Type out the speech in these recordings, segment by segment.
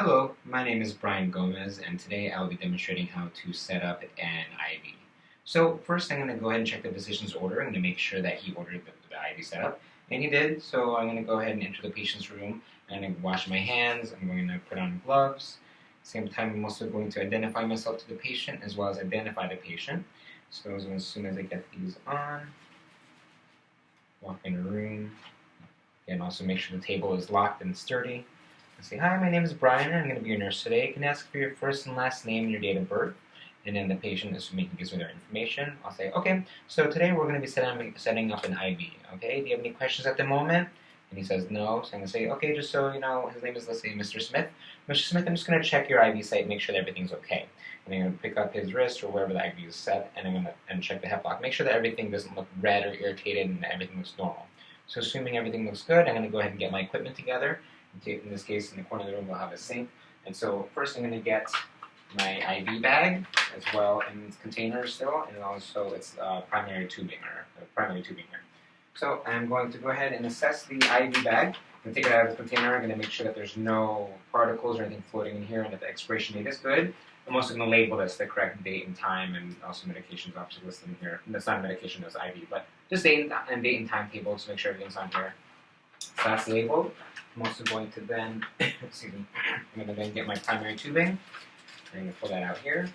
Hello, my name is Brian Gomez, and today I'll be demonstrating how to set up an IV. So first I'm going to go ahead and check the physician's order. I'm going to make sure that he ordered the IV setup, and he did, so I'm going to go ahead and enter the patient's room. I'm going to wash my hands, I'm going to put on gloves. Same time, I'm also going to identify myself to the patient as well as identify the patient. So as soon as I get these on, walk in the room, and also make sure the table is locked and sturdy. Say, hi, my name is Brian, and I'm going to be your nurse today. Can I ask for your first and last name and your date of birth? And then the patient, assuming he gives me their information, I'll say, okay, so today we're going to be setting up an IV, okay? Do you have any questions at the moment? And he says no, so I'm going to say, okay, just so you know, his name is, let's say, Mr. Smith. Mr. Smith, I'm just going to check your IV site, make sure that everything's okay. And I'm going to pick up his wrist or wherever the IV is set, and I'm going to check the hep block. Make sure that everything doesn't look red or irritated and that everything looks normal. So assuming everything looks good, I'm going to go ahead and get my equipment together. In this case, in the corner of the room, we'll have a sink. And so first I'm going to get my IV bag as well in its container still, and also its primary tubing here. So I'm going to go ahead and assess the IV bag and take it out of the container. I'm going to make sure that there's no particles or anything floating in here and that the expiration date is good. I'm also going to label this the correct date and time, and also medications obviously listed in here. And that's not a medication, that's IV, but just date and time table to make sure everything's on here. So that's labeled. I'm also going to then, excuse me, I'm going to then get my primary tubing. I'm going to pull that out here.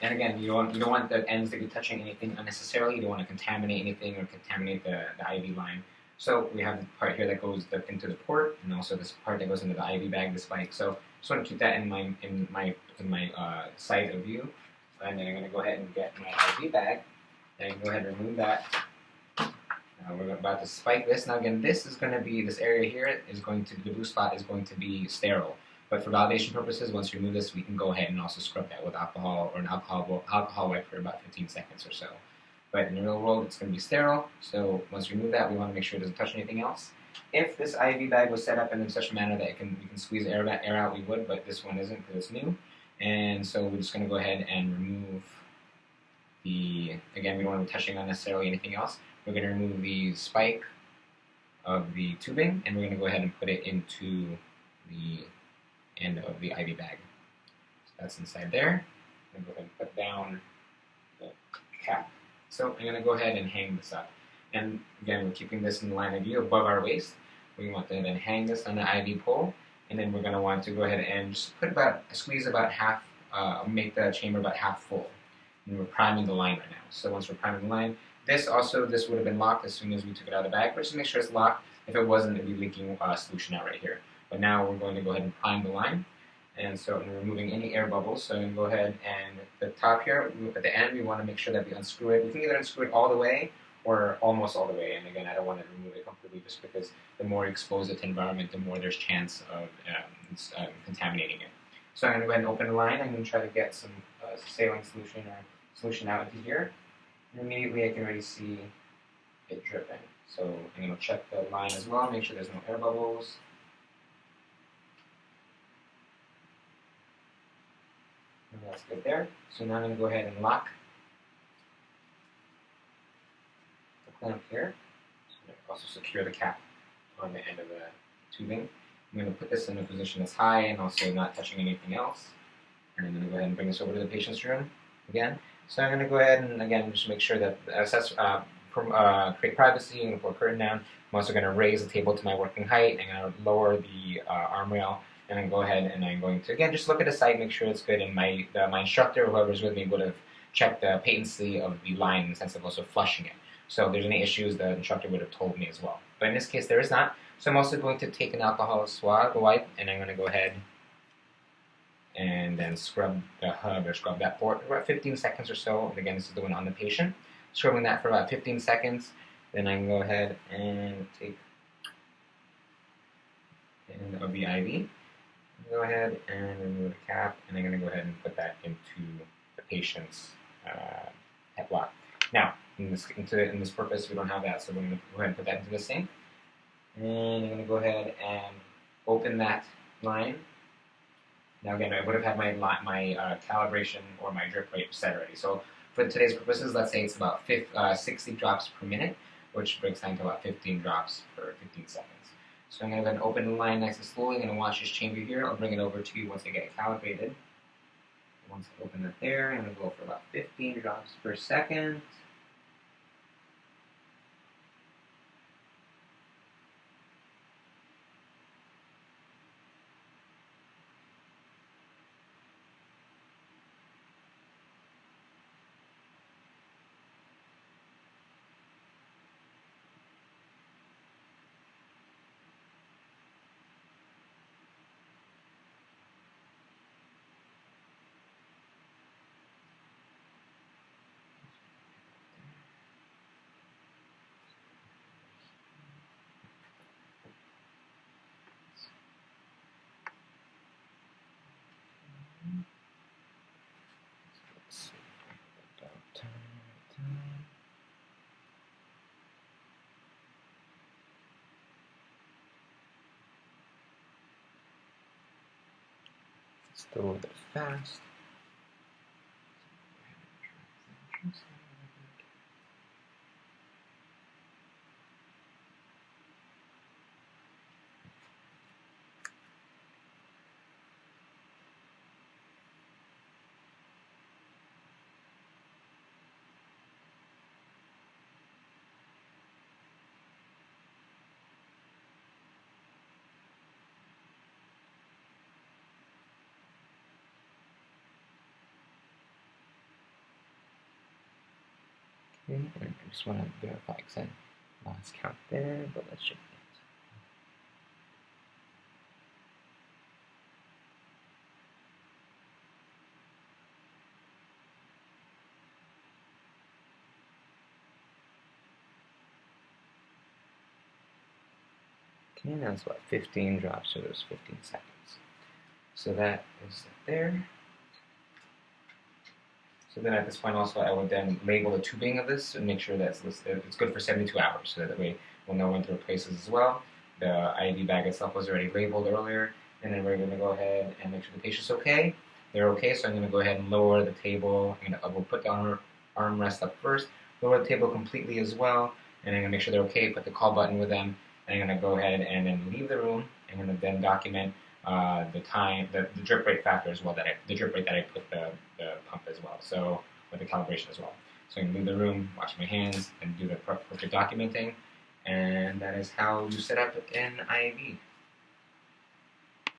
And again, you don't want the ends to be touching anything unnecessarily. You don't want to contaminate anything or contaminate the IV line. So we have the part here that goes into the port, and also this part that goes into the IV bag, the spike. So just want to keep that in my side of view. And then I'm going to go ahead and get my IV bag, and go ahead and remove that. We're about to spike this. Now again, this area here is going to, the blue spot is going to be sterile. But for validation purposes, once you remove this, we can go ahead and also scrub that with alcohol or an alcohol wipe for about 15 seconds or so. But in the real world, it's going to be sterile. So once you remove that, we want to make sure it doesn't touch anything else. If this IV bag was set up in such a manner that we can squeeze air out, we would, but this one isn't because it's new. And so we're just going to go ahead and remove again, we don't want to be touching unnecessarily anything else. We're going to remove the spike of the tubing, and we're going to go ahead and put it into the end of the IV bag. So that's inside there. I'm going to go ahead and put down the cap. So I'm going to go ahead and hang this up. And again, we're keeping this in the line of view above our waist. We want to then hang this on the IV pole, and then we're going to want to go ahead and just squeeze about half, make the chamber about half full. And we're priming the line right now. So once we're priming the line, this would have been locked as soon as we took it out of the bag, but just make sure it's locked. If it wasn't, it'd be leaking solution out right here. But now we're going to go ahead and prime the line. And so I'm removing any air bubbles. So I'm going to go ahead and the top here, at the end, we want to make sure that we unscrew it. We can either unscrew it all the way or almost all the way. And again, I don't want to remove it completely just because the more you expose it to environment, the more there's chance of contaminating it. So I'm going to go ahead and open the line. I'm going to try to get some saline solution out into here. And immediately I can already see it dripping. So I'm going to check the line as well, make sure there's no air bubbles. And that's good there. So now I'm going to go ahead and lock the clamp here. So I'm going to also secure the cap on the end of the tubing. I'm going to put this in a position that's high and also not touching anything else. And I'm going to go ahead and bring this over to the patient's room again. So I'm going to go ahead and again just make sure that create privacy. I'm going to pull a curtain down. I'm also going to raise the table to my working height. I'm going to lower the arm rail, and then go ahead and I'm going to again just look at the site, make sure it's good. And my instructor, whoever's with me, would have checked the patency of the line in the sense of also flushing it. So if there's any issues, the instructor would have told me as well. But in this case, there is not. So I'm also going to take an alcohol swab wipe, and I'm going to go ahead and then scrub the hub or scrub that port for about 15 seconds or so. And again, this is the one on the patient. Scrubbing that for about 15 seconds. Then I can go ahead and take the end of the IV. Go ahead and remove the cap, and I'm going to go ahead and put that into the patient's hep block. Now, in this purpose, we don't have that, so we're going to go ahead and put that into the sink. And I'm going to go ahead and open that line. Now again, I would have had my calibration or my drip rate set already. So for today's purposes, let's say it's about 60 drops per minute, which breaks down to about 15 drops per 15 seconds. So I'm going to go ahead and open the line nice and slowly. I'm going to watch this chamber here. I'll bring it over to you once I get it calibrated. Once I open it there, I'm going to go for about 15 drops per second. Still a little bit fast. Okay, and I just want to verify because I lost count there, but let's check it. Okay, now it's about 15 drops, so there's 15 seconds. So that is there. So then at this point also I would then label the tubing of this and make sure that it's good for 72 hours, so that way we'll know when to replace this as well. The IV bag itself was already labeled earlier, and then we're going to go ahead and make sure the patient's okay. They're okay, so I'm going to go ahead and lower the table. We'll put the armrest up first, lower the table completely as well, and I'm going to make sure they're okay, put the call button with them, and I'm going to go ahead and then leave the room. I'm going to then document the time, the drip rate factor as well, the drip rate that I put the pump as well, so with the calibration as well. So I can leave the room, wash my hands, and do the perfect documenting, and that is how you set up an IV.